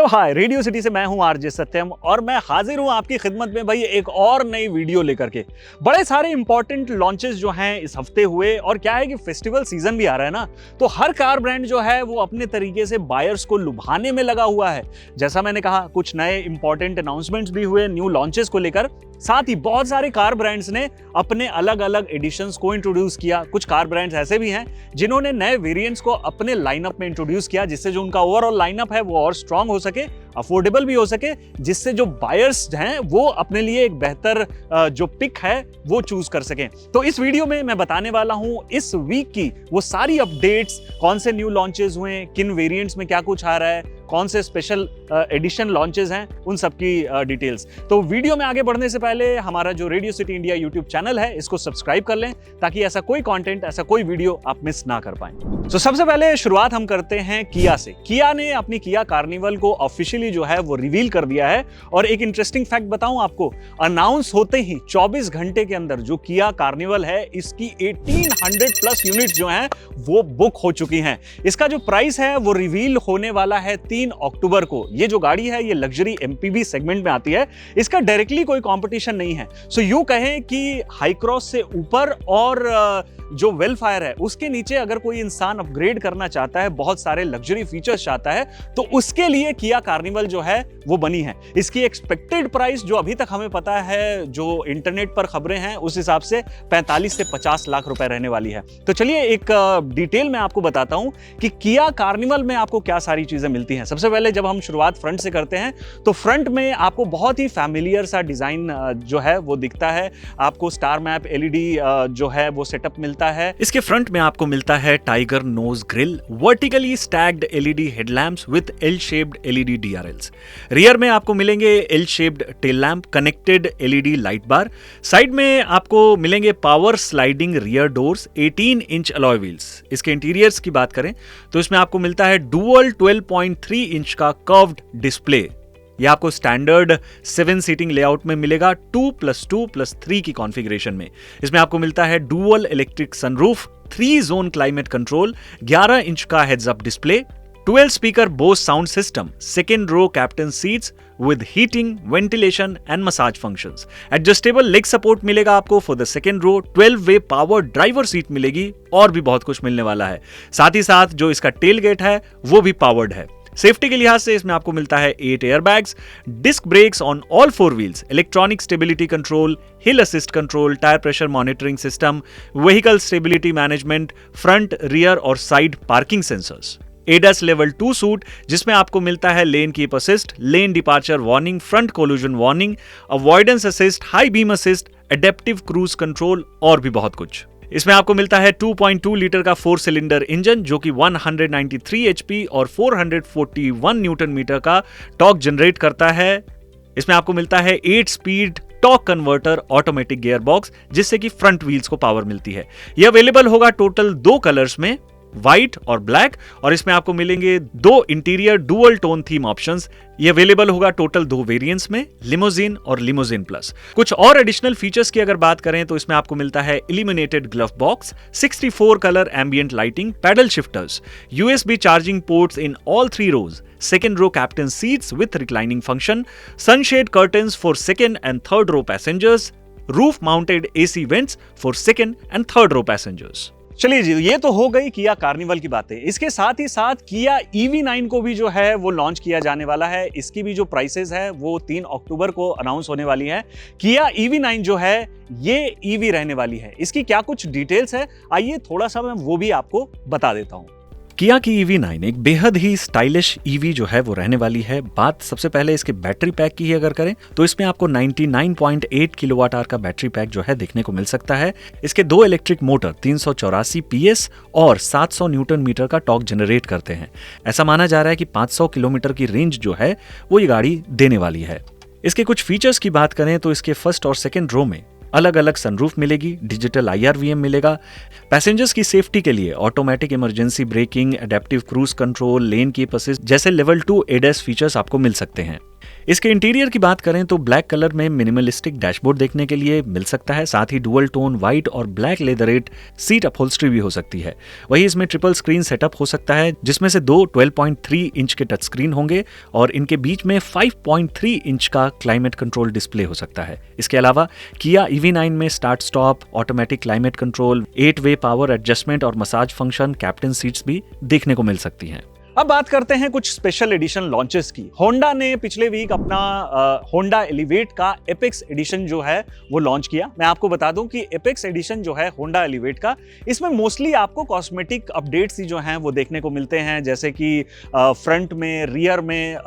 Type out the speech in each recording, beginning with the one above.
हाय, radio city से मैं हूं आरजे सत्यम और मैं हाजिर हूं आपकी खिदमत में भाई एक और नई वीडियो लेकर के। बड़े सारे इंपॉर्टेंट लॉन्चेस जो हैं इस हफ्ते हुए और क्या है कि फेस्टिवल सीजन भी आ रहा है ना, तो हर कार ब्रांड जो है वो अपने तरीके से बायर्स को लुभाने में लगा हुआ है। जैसा मैंने कहा, कुछ नए इंपॉर्टेंट अनाउंसमेंट्स भी हुए न्यू लॉन्चेस को लेकर। साथ ही बहुत सारे कार ब्रांड्स ने अपने अलग अलग एडिशंस को इंट्रोड्यूस किया। कुछ कार ब्रांड्स ऐसे भी हैं जिन्होंने नए वेरिएंट्स को अपने लाइनअप में इंट्रोड्यूस किया, जिससे जो उनका ओवरऑल लाइनअप है वो और स्ट्रांग हो सके, अफोर्डेबल भी हो सके, जिससे जो बायर्स हैं वो अपने लिए एक बेहतर जो पिक है वो चूज कर सकें। तो इस वीडियो में मैं बताने वाला हूं इस वीक की वो सारी अपडेट्स, कौन से न्यू लॉन्चेस हुए, किन वेरिएंट्स में क्या कुछ आ रहा है, कौन से स्पेशल एडिशन लॉन्चेस हैं, उन सब की डिटेल्स। तो वीडियो में आगे बढ़ने से पहले हमारा जो radio city India YouTube channel है इसको सब्सक्राइब कर लें, ताकि ऐसा कोई कंटेंट, ऐसा कोई वीडियो आप मिस ना कर पाएं। तो सबसे पहले शुरुआत हम करते हैं किया से। किया ने अपनी किया कार्निवल को ऑफिशियली जो है वो रिवील कर दिया है। और एक इंटरेस्टिंग फैक्ट बताऊं आपको, अनाउंस होते ही 24 घंटे के अंदर जो किया कार्निवल है इसकी 1800 प्लस यूनिट्स जो हैं वो बुक हो चुकी हैं। इसका जो प्राइस है वो रिवील होने वाला है 3 अक्टूबर को। ये जो गाड़ी है ये लग्जरी एमपीवी सेगमेंट में आती है, इसका डायरेक्टली कोई कंपटीशन नहीं है। सो यूं कहें कि हाई क्रॉस से ऊपर और जो वेलफायर है उसके नीचे अगर कोई इंसान अपग्रेड करना चाहता है, बहुत सारे लग्जरी फीचर्स चाहता है, तो उसके लिए किया कार्निवल जो है वो बनी है। इसकी एक्सपेक्टेड प्राइस जो अभी तक हमें पता है, जो इंटरनेट पर खबरें हैं उस हिसाब से 45 से 50 लाख रुपए रहने वाली है। तो चलिए एक डिटेल में आपको बताता हूं कि किया कार्निवल में आपको क्या सारी चीजें मिलती हैं। सबसे पहले जब हम शुरुआत फ्रंट से करते हैं तो फ्रंट में आपको बहुत ही फैमिलियर सा डिजाइन जो है वो दिखता है। आपको स्टार मैप एलईडी जो है वो सेटअप मिलता है। इसके फ्रंट में आपको मिलता है tiger nose grill, vertically stacked LED headlamps with L shaped LED DRLs. Rear में आपको मिलेंगे L shaped tail lamp, connected LED light bar. Side में आपको मिलेंगे power sliding rear doors, 18 inch alloy wheels. इसके इंटीरियर्स की बात करें तो इसमें आपको मिलता है डुअल 12.3 इंच का कर्व्ड डिस्प्ले। यह आपको स्टैंडर्ड 7 सीटिंग लेआउट में मिलेगा 2+2+3 की कॉन्फ़िगरेशन में। इसमें आपको मिलता है dual electric sunroof, 3 zone climate control, 11 inch का heads up display, 12 speaker Bose sound system, second row captain seats with heating, ventilation and massage functions. Adjustable leg support मिलेगा आपको for the second row, 12-way power driver seat मिलेगी और भी बहुत कुछ मिलने वाला है। साथ ही साथ जो इसका टेल गेट है वो भी पावर्ड है। सेफ्टी के लिहाज से इसमें आपको मिलता है 8 airbags, disc brakes on all 4 wheels, electronic stability control, hill assist control, tyre pressure monitoring system, vehicle stability management, front, rear और side parking sensors. ADAS level 2 suite जिसमें आपको मिलता है lane keep assist, lane departure warning, front collision warning, avoidance assist, high beam assist, adaptive cruise control और भी बहुत कुछ। इसमें आपको मिलता है 2.2 लीटर का 4 सिलेंडर इंजन जो कि 193 HP और 441 न्यूटन मीटर का टॉर्क जनरेट करता है। इसमें आपको मिलता है 8 speed torque converter automatic gear box, जिससे कि फ्रंट व्हील्स को पावर मिलती है। यह अवेलेबल होगा टोटल 2 कलर्स में, व्हाइट और ब्लैक, और इसमें आपको मिलेंगे 2 interior dual tone theme options. ये अवेलेबल होगा टोटल 2 वेरिएंट्स में, लिमोजिन और लिमोजिन प्लस। कुछ और एडिशनल फीचर्स की अगर बात करें तो इसमें आपको मिलता है illuminated glove box, 64 colour ambient lighting, paddle shifters, USB charging ports in all 3 rows, second row captain seats with reclining function, sunshade curtains for second and third row passengers, roof mounted AC vents for second and third row passengers। चलिए जी, ये तो हो गई Kia Carnival की बातें। इसके साथ ही साथ किया EV9 को भी जो है वो लॉन्च किया जाने वाला है। इसकी भी जो प्राइसेस है वो 3 अक्टूबर को अनाउंस होने वाली है। किया EV9 जो है ये EV रहने वाली है। इसकी क्या कुछ डिटेल्स है, आइए थोड़ा सा मैं वो भी आपको बता देता हूं। किया की EV9 एक बेहद ही स्टाइलिश EV जो है वो रहने वाली है। बात सबसे पहले इसके बैटरी पैक की अगर करें तो इसमें आपको 99.8 किलोवाट आवर का बैटरी पैक जो है देखने को मिल सकता है। इसके 2 इलेक्ट्रिक मोटर 384 PS और 700 न्यूटन मीटर का टॉर्क जनरेट करते हैं। ऐसा माना जा रहा है कि 500 किलोमीटर की रेंज जो है वो ये गाड़ी देने वाली है। इसके कुछ फीचर्स की बात करें तो इसके फर्स्ट और सेकेंड रो में अलग अलग सनरूफ मिलेगी, डिजिटल IRVM मिलेगा। पैसेंजर्स की सेफ्टी के लिए automatic emergency breaking, adaptive cruise control, लेन कीप असिस्ट जैसे लेवल 2 ADAS फीचर्स आपको मिल सकते हैं। इसके इंटीरियर की बात करें तो ब्लैक कलर में मिनिमलिस्टिक डैशबोर्ड देखने के लिए मिल सकता है, साथ ही डुअल टोन व्हाइट और ब्लैक लेदरेट सीट अपहोल्स्ट्री भी हो सकती है। वही इसमें ट्रिपल स्क्रीन सेटअप हो सकता है, जिसमें से दो 12.3 इंच के टच स्क्रीन होंगे और इनके बीच में 5.3 इंच का क्लाइमेट कंट्रोल डिस्प्ले हो सकता है। इसके अलावा किया EV9 में start stop, automatic climate control, eight way power adjustment और मसाज फंक्शन, कैप्टन सीट्स भी देखने को मिल सकती हैं। अब बात करते हैं कुछ स्पेशल एडिशन लॉन्चेस की। होंडा ने पिछले वीक अपना होंडा एलिवेट का एपेक्स एडिशन जो है वो लॉन्च किया। मैं आपको बता दूं कि एपेक्स एडिशन जो है होंडा एलिवेट का, इसमें मोस्टली आपको कॉस्मेटिक अपडेट्स ही जो हैं वो देखने को मिलते हैं, जैसे कि फ्रंट में, रियर में,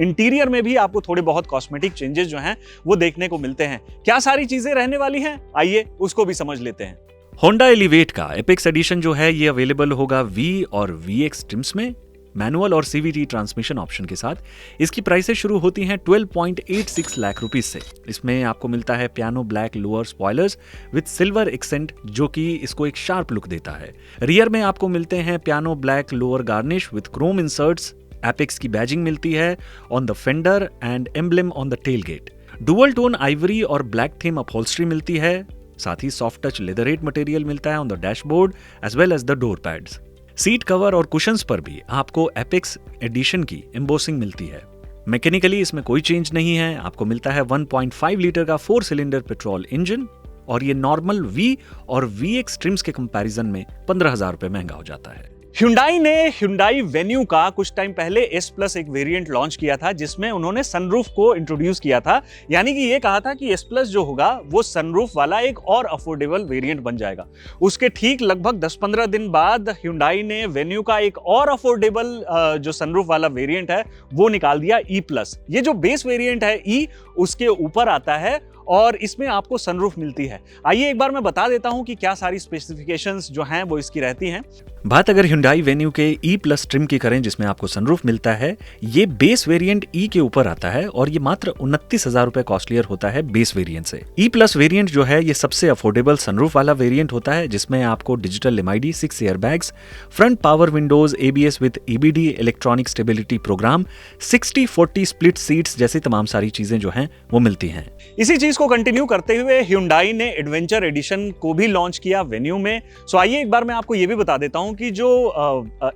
इंटीरियर में भी आपको थोड़े बहुत कॉस्मेटिक चेंजेस जो हैं वो देखने को मिलते हैं। क्या सारी चीजें रहने वाली हैं, आइए उसको भी समझ लेते हैं। होंडा एलिवेट का एपेक्स एडिशन जो है ये अवेलेबल होगा V और VX ट्रिम्स में, मैनुअल और CVT ट्रांसमिशन ऑप्शन के साथ। इसकी प्राइसेस शुरू होती हैं 12.86 लाख रुपीस से। इसमें आपको मिलता है piano black lower spoilers with silver accent, जो कि इसको एक शार्प लुक देता है। रियर में आपको मिलते हैं piano black lower garnish with chrome inserts. Apex की बैजिंग मिलती है on the fender and emblem on the tailgate. Dual tone ivory और ब्लैक थीम अपहोल्स्ट्री मिलती है, साथ ही सॉफ्ट टच लेदरेट मटेरियल मिलता है on the dashboard as well as the door pads. Seat cover और कुशन्स पर भी आपको एपेक्स एडिशन की एम्बोसिंग मिलती है। मैकेनिकली इसमें कोई चेंज नहीं है। आपको मिलता है 1.5 लीटर का 4 सिलेंडर पेट्रोल इंजन और ये नॉर्मल V और VX ट्रिम्स के कंपैरिजन में 15,000 रुपए महंगा हो जाता है। Hyundai ने Hyundai Venue का कुछ टाइम पहले S+ एक वेरिएंट लॉन्च किया था, जिसमें उन्होंने सनरूफ को इंट्रोड्यूस किया था। यानी कि ये कहा था कि S+ जो होगा वो सनरूफ वाला एक और अफोर्डेबल वेरिएंट बन जाएगा। उसके ठीक लगभग 10-15 दिन बाद Hyundai ने Venue का एक और अफोर्डेबल जो सनरूफ वाला वेरिएंट है वो निकाल दिया E+। ये जो बेस वेरिएंट है E, उसके ऊपर आता है और इसमें आपको सनरूफ मिलती है। आइए एक बार मैं बता देता हूं कि क्या सारी स्पेसिफिकेशंस जो हैं वो इसकी रहती हैं। बात अगर Hyundai Venue के E+ ट्रिम की करें, जिसमें आपको सनरूफ मिलता है, ये बेस वेरिएंट E के ऊपर आता है और ये मात्र 29,000 रुपए कॉस्टलियर होता है बेस वेरिएंट से। E+ वेरिएंट जो है ये सबसे अफोर्डेबल सनरूफ वाला वेरिएंट होता है, जिसमें आपको digital MID, 6 airbags, front power windows, ABS with EBD electronic stability program, 60-40 split seats जैसी तमाम सारी चीजें जो हैं वो मिलती हैं। इसी चीज को कंटिन्यू करते हुए Hyundai ने एडवेंचर एडिशन को भी लॉन्च किया Venue में। सो आइए एक बार मैं आपको ये भी बता देता हूं कि जो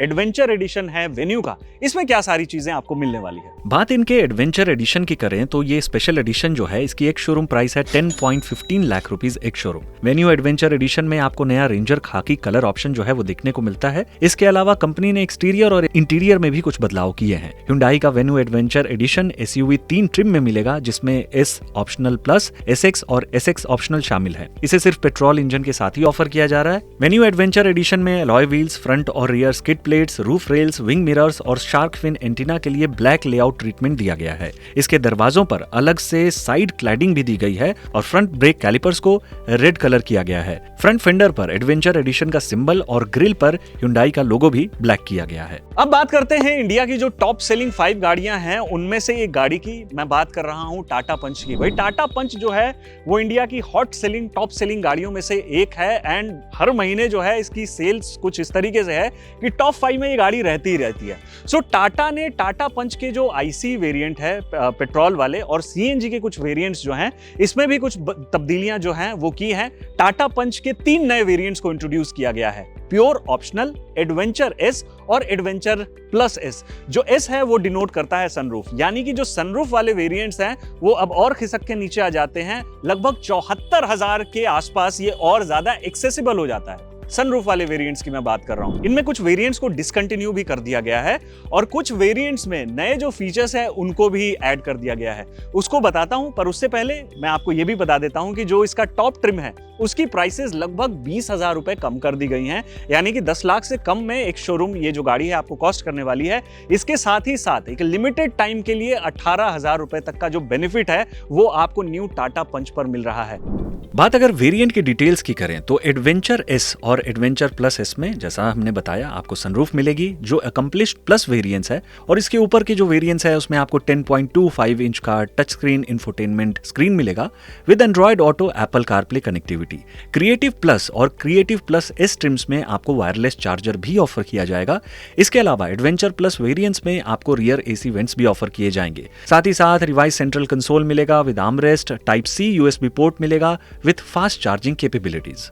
एडवेंचर एडिशन है Venue का, इसमें क्या सारी चीजें आपको मिलने वाली है। बात इनके एडवेंचर एडिशन की करें तो ये स्पेशल एडिशन जो है इसकी एक शोरूम प्राइस है 10.15 लाख रुपीस एक शोरूम। Venue एडवेंचर एडिशन में आपको नया रेंजर खाकी कलर ऑप्शन जो है वो देखने को मिलता है। इसके अलावा कंपनी ने एक्सटीरियर और इंटीरियर में भी कुछ बदलाव किए हैं। Hyundai का Venue adventure edition SUV 3 trim में मिलेगा, जिसमें S ऑप्शनल प्लस, SX और SX ऑप्शनल शामिल है। इसे सिर्फ पेट्रोल इंजन के साथ ही ऑफर किया जा रहा है। Venue एडवेंचर एडिशन में अलॉय व्हील्स, फ्रंट और rear skid plates, roof rails, wing mirrors और शार्क फिन एंटीना के लिए ब्लैक लेआउट ट्रीटमेंट दिया गया है। इसके दरवाजों पर अलग से साइड क्लैडिंग भी दी गई है और फ्रंट ब्रेक कैलिपर्स को रेड कलर किया गया है। फ्रंट फेंडर पर एडवेंचर एडिशन का सिंबल और ग्रिल पर Hyundai का लोगो भी ब्लैक किया गया है। अब बात करते हैं इंडिया की जो टॉप सेलिंग 5 गाड़ियां हैं, उनमें से एक गाड़ी की मैं बात कर रहा हूं टाटा पंच की। भाई टाटा पंच जो है वो इंडिया की हॉट सेलिंग, टॉप सेलिंग गाड़ियों में से एक है एंड हर महीने जो है इसकी सेल्स कुछ इस तरीके से है कि टॉप 5 में ये गाड़ी रहती ही रहती है। सो टाटा ने टाटा पंच के जो IC वेरिएंट है पेट्रोल वाले और CNG के कुछ वेरिएंट्स जो हैं, इसमें भी कुछ तब्दीलियां जो हैं वो की हैं। टाटा पंच के 3 नए वेरिएंट्स को इंट्रोड्यूस किया गया है, प्योर ऑप्शनल, एडवेंचर S और एडवेंचर प्लस S। जो S है वो डिनोट करता है सनरूफ, यानी कि जो सनरूफ वाले वेरिएंट्स हैं वो अब और खिसक के नीचे आ जाते हैं। लगभग 74,000 के आसपास ये और ज्यादा एक्सेसिबल हो जाता है। सनरूफ वाले वेरिएंट्स की मैं बात कर रहा हूं। इनमें कुछ वेरिएंट्स को डिसकंटिन्यू भी कर दिया गया है और कुछ वेरिएंट्स में नए जो फीचर्स है उनको भी ऐड कर दिया गया है। उसको बताता हूं, पर उससे पहले मैं आपको यह भी बता देता हूं कि जो इसका टॉप ट्रिम है उसकी प्राइसेस लगभग 20,000 रुपए कम कर दी गई हैं। यानी कि 10 लाख से कम में एक शोरूम ये जो गाड़ी है आपको कॉस्ट करने वाली है। इसके साथ ही साथ एक लिमिटेड टाइम के लिए 18,000 रुपए तक का जो बेनिफिट है वो आपको न्यू टाटा पंच पर मिल रहा है। बात अगर वेरिएंट की डिटेल्स की करें तो एडवेंचर एस और एडवेंचर प्लस एस में जैसा हमने बताया आपको सनरूफ मिलेगी जो अकम्प्लिश्ड प्लस वेरिएंट्स है, और इसके ऊपर की जो वेरिएंट्स है उसमें आपको 10.25 इंच का टच स्क्रीन इंफोटेनमेंट स्क्रीन मिलेगा with Android auto, Apple CarPlay connectivity. Creative plus और क्रिएटिव प्लस एस ट्रिम्स में आपको वायरलेस चार्जर भी ऑफर किया जाएगा। इसके अलावा एडवेंचर प्लस वेरिएंट्स में आपको रियर एसी वेंट्स भी ऑफर किए जाएंगे। साथ ही साथ रिवाइज सेंट्रल कंसोल मिलेगा with armrest, type C USB port मिलेगा विथ फास्ट चार्जिंग कैपेबिलिटीज।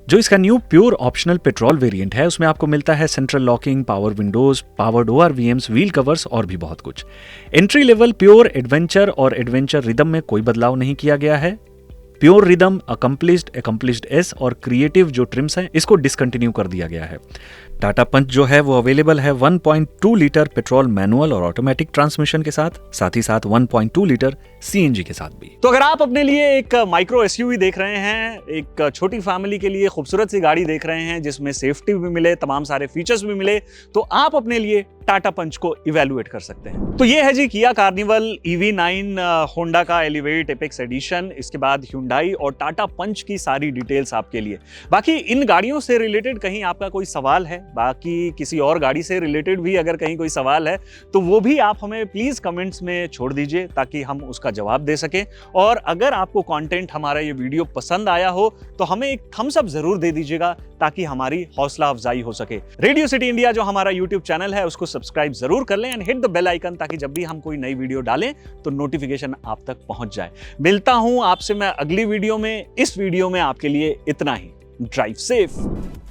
जो इसका new pure optional petrol variant है उसमें आपको मिलता है central locking, power windows, powered ORVMs, wheel covers और भी बहुत कुछ। एंट्री लेवल प्योर एडवेंचर और एडवेंचर रिदम में कोई बदलाव नहीं किया गया है। प्योर रिदम, अकम्प्लिश्ड एस और क्रिएटिव जो ट्रिम्स हैं इसको डिसकंटिन्यू कर दिया गया है। टाटा पंच जो है वो अवेलेबल है 1.2 लीटर पेट्रोल मैनुअल और ऑटोमेटिक ट्रांसमिशन के साथ ही साथ 1.2 लीटर CNG के साथ भी। तो अगर आप अपने लिए एक माइक्रो SUV देख रहे हैं, एक छोटी फैमिली के लिए खूबसूरत सी गाड़ी देख रहे हैं जिसमें सेफ्टी भी मिले, तमाम सारे फीचर्स भी मिले, तो आप अपने लिए टाटा पंच को इवेल्युएट कर सकते हैं। तो ये है जी किया कार्निवल EV9, होंडा का एलिवेट एपेक्स एडिशन, इसके बाद Hyundai और टाटा पंच की सारी डिटेल्स आपके लिए। बाकी इन गाड़ियों से रिलेटेड कहीं आपका कोई सवाल है, बाकी किसी और गाड़ी से रिलेटेड भी अगर कहीं कोई सवाल है तो वो भी आप हमें प्लीज कमेंट्स में छोड़ दीजिए ताकि हम उसका जवाब दे सकें। और अगर आपको कंटेंट हमारा ये वीडियो पसंद आया हो तो हमें एक थम्स अप जरूर दे दीजिएगा ताकि हमारी हौसला अफजाई हो सके। रेडियो सिटी इंडिया जो हमारा यूट्यूब चैनल है उसको सब्सक्राइब जरूर कर लें and hit the bell icon ताकि जब भी हम कोई नई वीडियो डालें तो नोटिफिकेशन आप तक पहुंच जाए। मिलता हूं आपसे मैं अगली वीडियो में। इस वीडियो में आपके लिए इतना ही। Drive safe.